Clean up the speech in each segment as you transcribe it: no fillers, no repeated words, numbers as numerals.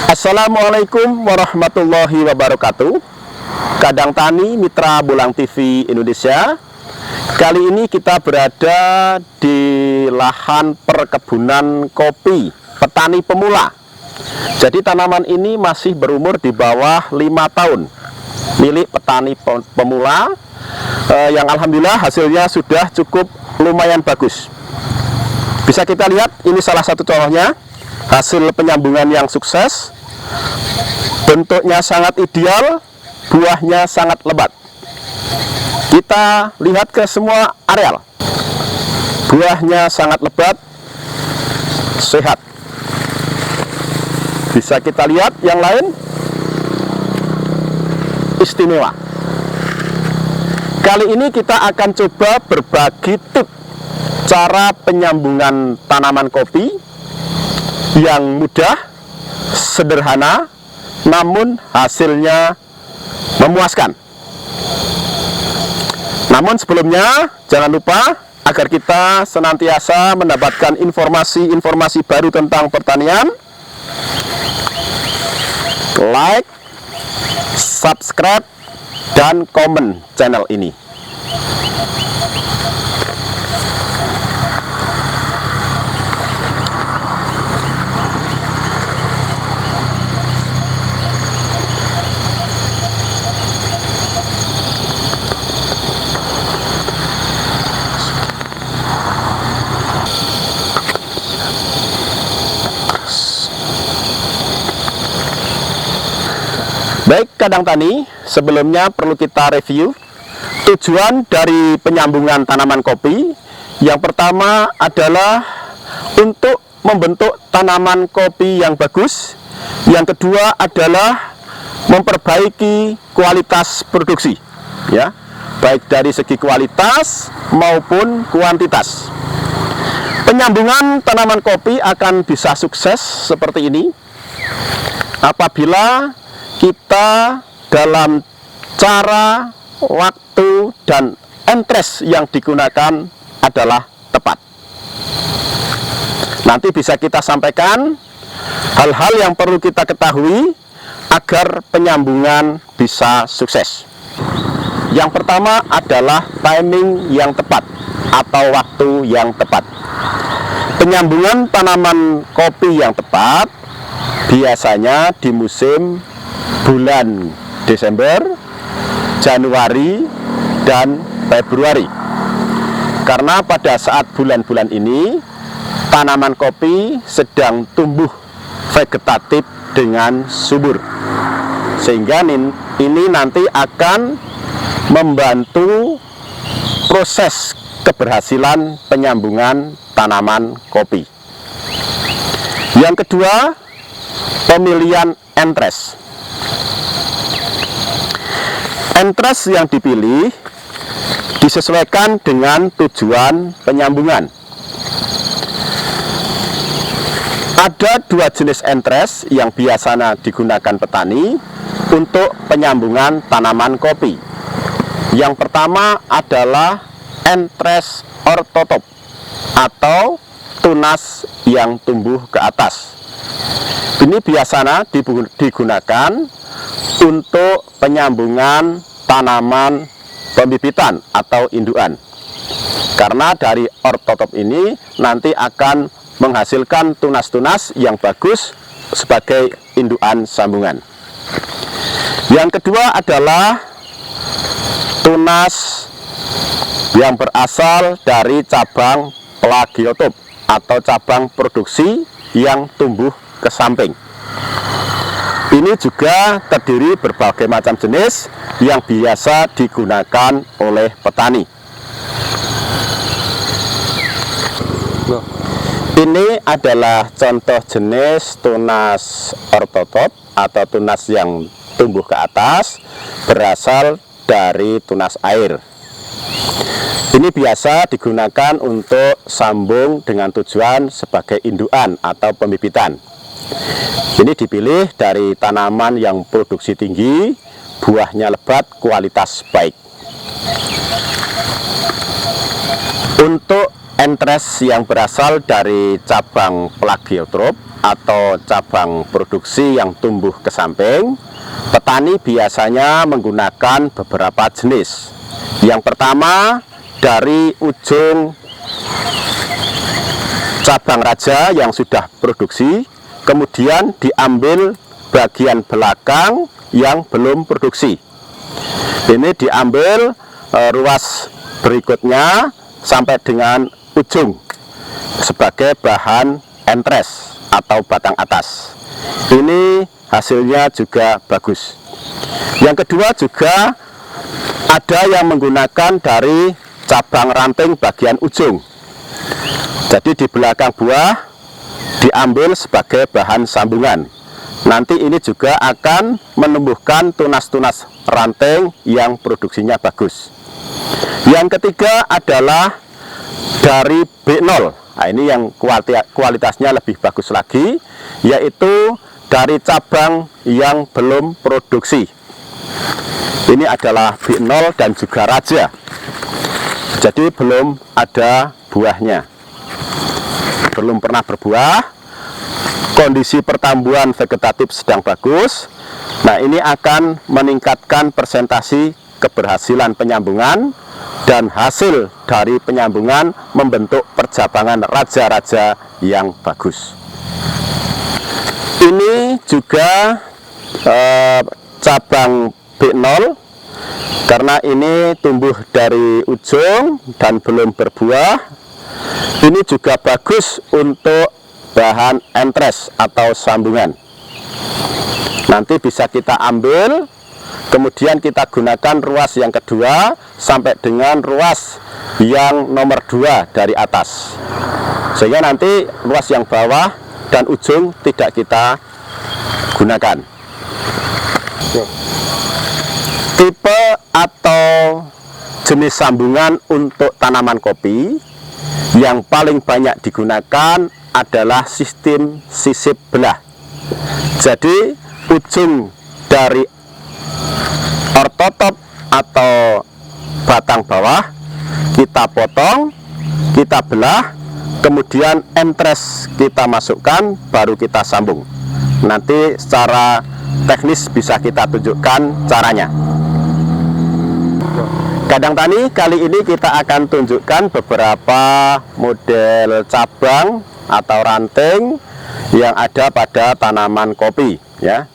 Assalamualaikum warahmatullahi wabarakatuh. Kadang Tani Mitra Bolang TV Indonesia. Kali ini kita berada di lahan perkebunan kopi petani pemula. Jadi tanaman ini masih berumur di bawah 5 tahun, milik petani pemula yang alhamdulillah hasilnya sudah cukup lumayan bagus. Bisa kita lihat, ini salah satu contohnya hasil penyambungan yang sukses. Bentuknya sangat ideal, buahnya sangat lebat. Kita lihat ke semua areal. Buahnya sangat lebat, sehat. Bisa kita lihat yang lain, istimewa. Kali ini kita akan coba berbagi tips cara penyambungan tanaman kopi yang mudah, sederhana, namun hasilnya memuaskan. Namun sebelumnya, jangan lupa agar kita senantiasa mendapatkan informasi-informasi baru tentang pertanian, like, subscribe, dan komen channel ini. Baik, Kadang Tani, sebelumnya perlu kita review tujuan dari penyambungan tanaman kopi. Yang pertama adalah untuk membentuk tanaman kopi yang bagus. Yang kedua adalah memperbaiki kualitas produksi, ya, baik dari segi kualitas maupun kuantitas. Penyambungan tanaman kopi akan bisa sukses seperti ini apabila kita dalam cara, waktu, dan entres yang digunakan adalah tepat. Nanti bisa kita sampaikan hal-hal yang perlu kita ketahui agar penyambungan bisa sukses. Yang pertama adalah timing yang tepat atau waktu yang tepat. Penyambungan tanaman kopi yang tepat biasanya di musim bulan Desember, Januari, dan Februari. Karena pada saat bulan-bulan ini tanaman kopi sedang tumbuh vegetatif dengan subur, sehingga ini nanti akan membantu proses keberhasilan penyambungan tanaman kopi. Yang kedua, pemilihan entres. Entres yang dipilih disesuaikan dengan tujuan penyambungan. Ada dua jenis entres yang biasanya digunakan petani untuk penyambungan tanaman kopi. Yang pertama adalah entres ortotop atau tunas yang tumbuh ke atas. Ini biasanya digunakan untuk penyambungan tanaman pembibitan atau indukan. Karena dari ortotop ini nanti akan menghasilkan tunas-tunas yang bagus sebagai indukan sambungan. Yang kedua adalah tunas yang berasal dari cabang plagiotop atau cabang produksi yang tumbuh ke samping. Ini juga terdiri berbagai macam jenis yang biasa digunakan oleh petani. Ini adalah contoh jenis tunas ortotop atau tunas yang tumbuh ke atas berasal dari tunas air. Ini biasa digunakan untuk sambung dengan tujuan sebagai indukan atau pembibitan. Ini dipilih dari tanaman yang produksi tinggi, buahnya lebat, kualitas baik. Untuk entres yang berasal dari cabang plagiotrop atau cabang produksi yang tumbuh ke samping, petani biasanya menggunakan beberapa jenis. Yang pertama, dari ujung cabang raja yang sudah produksi, kemudian diambil bagian belakang yang belum produksi. Ini diambil ruas berikutnya sampai dengan ujung sebagai bahan entres atau batang atas. Ini hasilnya juga bagus. Yang kedua, juga ada yang menggunakan dari cabang ranting bagian ujung. Jadi di belakang buah diambil sebagai bahan sambungan. Nanti ini juga akan menumbuhkan tunas-tunas ranting yang produksinya bagus. Yang ketiga adalah dari B0. Nah, ini yang kualitasnya lebih bagus lagi, yaitu dari cabang yang belum produksi. Ini adalah B0 dan juga raja. Jadi belum ada buahnya, belum pernah berbuah. Kondisi pertumbuhan vegetatif sedang bagus. Nah, ini akan meningkatkan persentasi keberhasilan penyambungan, dan hasil dari penyambungan membentuk perjabangan raja-raja yang bagus. Ini juga cabang B0, karena ini tumbuh dari ujung dan belum berbuah. Ini juga bagus untuk bahan entres atau sambungan. Nanti bisa kita ambil, kemudian kita gunakan ruas yang kedua sampai dengan ruas yang nomor 2 dari atas, sehingga nanti ruas yang bawah dan ujung tidak kita gunakan. Tipe atau jenis sambungan untuk tanaman kopi yang paling banyak digunakan adalah sistem sisip belah. Jadi ujung dari ortotop atau batang bawah kita potong, kita belah, kemudian entres kita masukkan, baru kita sambung. Nanti secara teknis bisa kita tunjukkan caranya. Kandang tani kali ini kita akan tunjukkan beberapa model cabang atau ranting yang ada pada tanaman kopi, ya.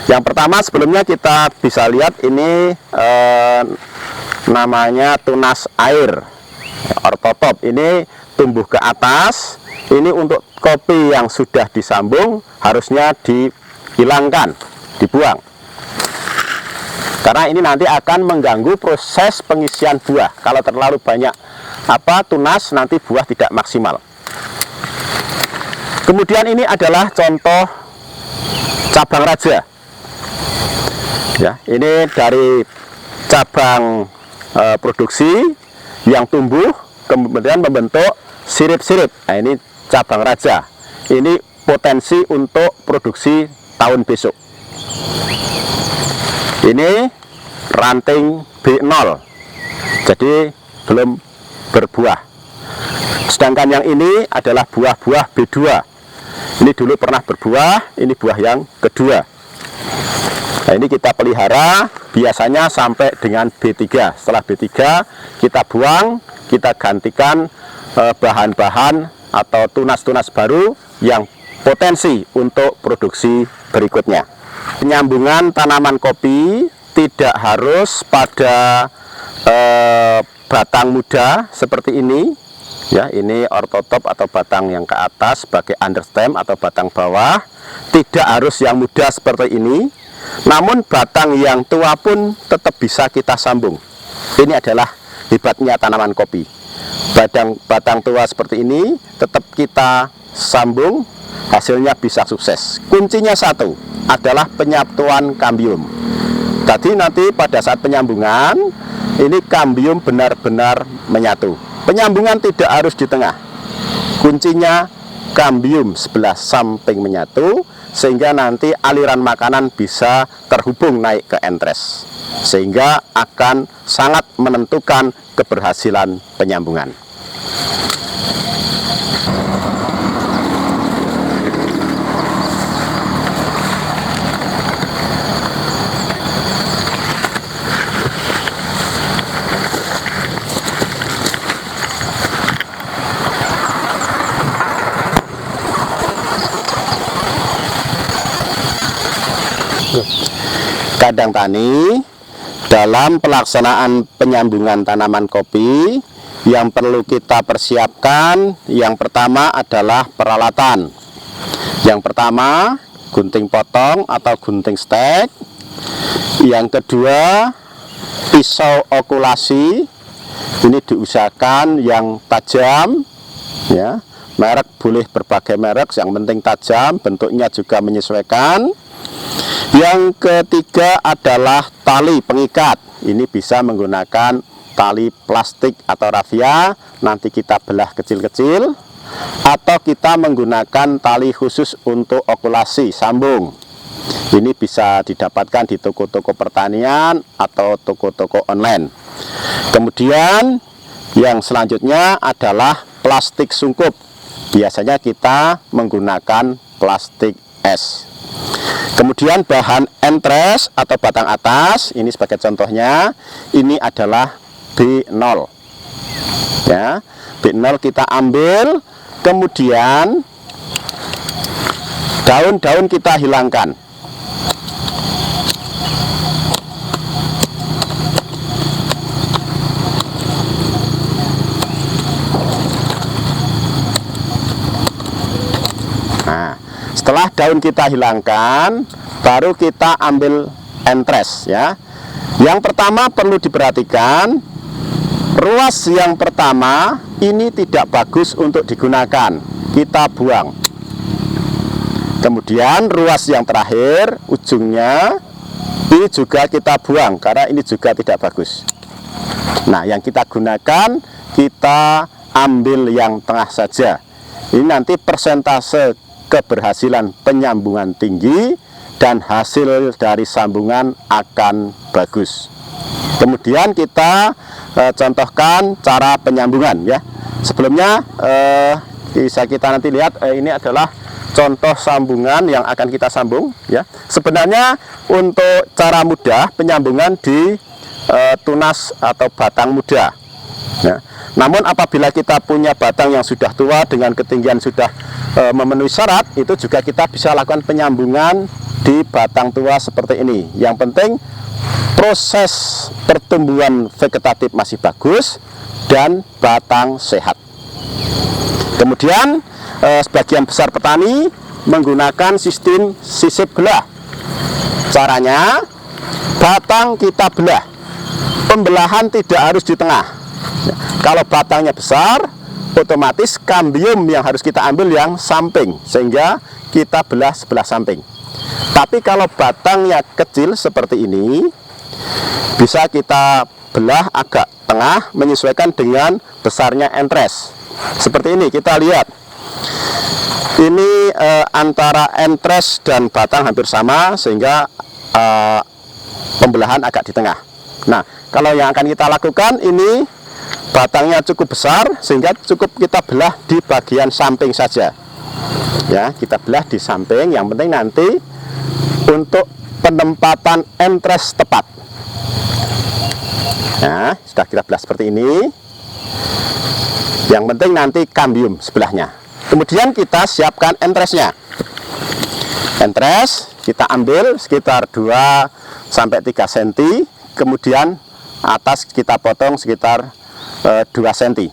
Yang pertama, sebelumnya kita bisa lihat ini namanya tunas air, ortotop. Ini tumbuh ke atas. Ini untuk kopi yang sudah disambung harusnya dihilangkan, dibuang, karena ini nanti akan mengganggu proses pengisian buah. Kalau terlalu banyak tunas, nanti buah tidak maksimal. Kemudian ini adalah contoh cabang raja. Ya, ini dari cabang produksi yang tumbuh kemudian membentuk sirip-sirip. Nah, ini cabang raja. Ini potensi untuk produksi tahun besok. Ini ranting B0, jadi belum berbuah. Sedangkan yang ini adalah buah-buah B2. Ini dulu pernah berbuah, ini buah yang kedua. Nah, ini kita pelihara biasanya sampai dengan B3. Setelah B3 kita buang, kita gantikan bahan-bahan atau tunas-tunas baru yang potensi untuk produksi berikutnya. Penyambungan tanaman kopi tidak harus pada batang muda seperti ini. Ya, ini ortotop atau batang yang ke atas sebagai understem atau batang bawah. Tidak harus yang muda seperti ini, namun batang yang tua pun tetap bisa kita sambung. Ini adalah hebatnya tanaman kopi. Batang tua seperti ini tetap kita sambung, hasilnya bisa sukses. Kuncinya satu, adalah penyatuan kambium. Jadi nanti pada saat penyambungan, ini kambium benar-benar menyatu. Penyambungan tidak harus di tengah. Kuncinya kambium sebelah samping menyatu, sehingga nanti aliran makanan bisa terhubung naik ke entres, sehingga akan sangat menentukan keberhasilan penyambungan. Kandang tani dalam pelaksanaan penyambungan tanaman kopi yang perlu kita persiapkan, yang pertama adalah peralatan. Yang pertama gunting potong atau gunting stek. Yang kedua pisau okulasi, ini diusahakan yang tajam ya. Merek boleh berbagai merek, yang penting tajam, bentuknya juga menyesuaikan. Yang ketiga adalah tali pengikat. Ini bisa menggunakan tali plastik atau rafia, nanti kita belah kecil-kecil, atau kita menggunakan tali khusus untuk okulasi sambung. Ini bisa didapatkan di toko-toko pertanian atau toko-toko online. Kemudian yang selanjutnya adalah plastik sungkup. Biasanya kita menggunakan plastik es. Kemudian bahan entres atau batang atas, ini sebagai contohnya, ini adalah B0 ya. B0 kita ambil, kemudian daun-daun kita hilangkan. Nah, setelah daun kita hilangkan, baru kita ambil entres ya. Yang pertama perlu diperhatikan, ruas yang pertama ini tidak bagus untuk digunakan, kita buang. Kemudian ruas yang terakhir, ujungnya ini juga kita buang karena ini juga tidak bagus. Nah, yang kita gunakan, kita ambil yang tengah saja. Ini nanti persentase keberhasilan penyambungan tinggi dan hasil dari sambungan akan bagus. Kemudian kita contohkan cara penyambungan ya. Sebelumnya bisa kita nanti lihat, ini adalah contoh sambungan yang akan kita sambung ya. Sebenarnya untuk cara mudah penyambungan di tunas atau batang muda ya. Namun apabila kita punya batang yang sudah tua dengan ketinggian sudah memenuhi syarat, itu juga kita bisa lakukan penyambungan di batang tua seperti ini. Yang penting proses pertumbuhan vegetatif masih bagus dan batang sehat. Kemudian sebagian besar petani menggunakan sistem sisip belah. Caranya, batang kita belah, pembelahan tidak harus di tengah. Kalau batangnya besar, otomatis kambium yang harus kita ambil yang samping, sehingga kita belah sebelah samping. Tapi kalau batangnya kecil seperti ini, bisa kita belah agak tengah menyesuaikan dengan besarnya entres. Seperti ini, kita lihat. Ini antara entres dan batang hampir sama, sehingga pembelahan agak di tengah. Nah, kalau yang akan kita lakukan ini, batangnya cukup besar sehingga cukup kita belah di bagian samping saja ya, kita belah di samping. Yang penting nanti untuk penempatan entres tepat. Nah, sudah kita belah seperti ini. Yang penting nanti kambium sebelahnya. Kemudian kita siapkan entresnya. Entres kita ambil sekitar 2-3 cm, kemudian atas kita potong sekitar 2 cm.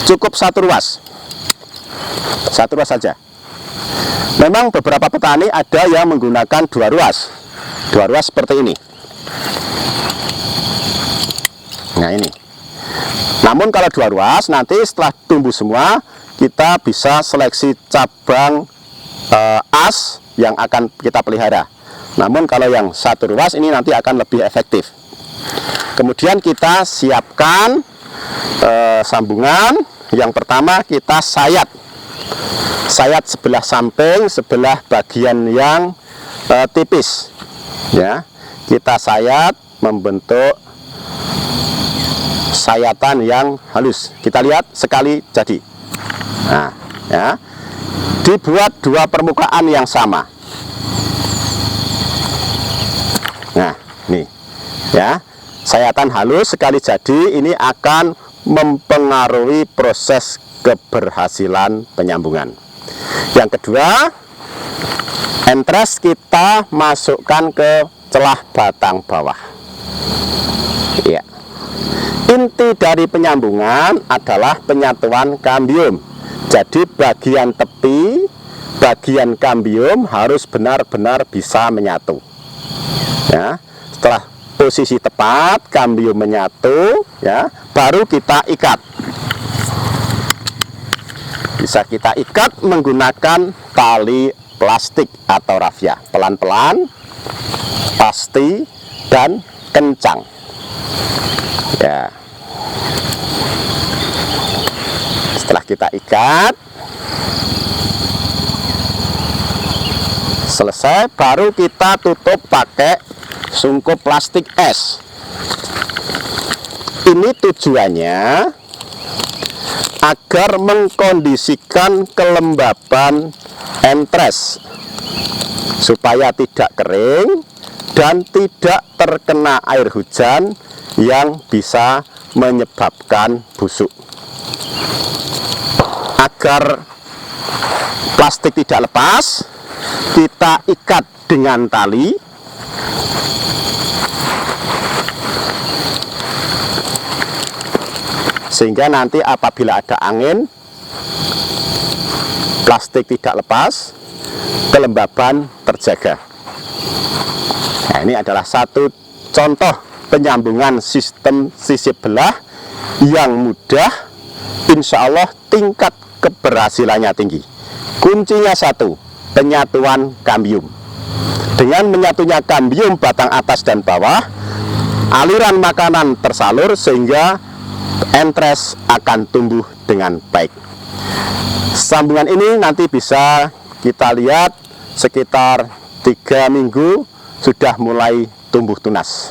Cukup satu ruas saja. Memang beberapa petani ada yang menggunakan 2 ruas seperti ini. Nah, ini. Namun kalau 2 ruas, nanti setelah tumbuh semua, kita bisa seleksi cabang as yang akan kita pelihara. Namun kalau yang 1 ruas ini nanti akan lebih efektif. Kemudian kita siapkan sambungan. Yang pertama kita sayat sebelah samping, sebelah bagian yang tipis ya. Kita sayat membentuk sayatan yang halus. Kita lihat sekali jadi. Nah, ya. Dibuat 2 permukaan yang sama. Nah, nih ya. Sayatan halus sekali jadi, ini akan mempengaruhi proses keberhasilan penyambungan. Yang kedua, Entres kita masukkan ke celah batang bawah. Ya. Inti dari penyambungan adalah penyatuan kambium. Jadi bagian tepi, bagian kambium harus benar-benar bisa menyatu. Ya, setelah posisi tepat, kambium menyatu, ya, baru kita ikat. Bisa kita ikat menggunakan tali plastik atau rafia. Pelan-pelan, pasti, dan kencang. Ya. Setelah kita ikat, selesai, baru kita tutup pakai sungkup plastik es. Ini tujuannya agar mengkondisikan kelembaban entres supaya tidak kering dan tidak terkena air hujan yang bisa menyebabkan busuk. Agar plastik tidak lepas, kita ikat dengan tali. Sehingga nanti apabila ada angin, plastik tidak lepas, kelembaban terjaga. Nah, ini adalah satu contoh penyambungan sistem sisip belah yang mudah, insya Allah tingkat keberhasilannya tinggi. Kuncinya satu, penyatuan kambium. Dengan menyatunya kambium batang atas dan bawah, aliran makanan tersalur sehingga entres akan tumbuh dengan baik. Sambungan ini nanti bisa kita lihat sekitar 3 minggu sudah mulai tumbuh tunas.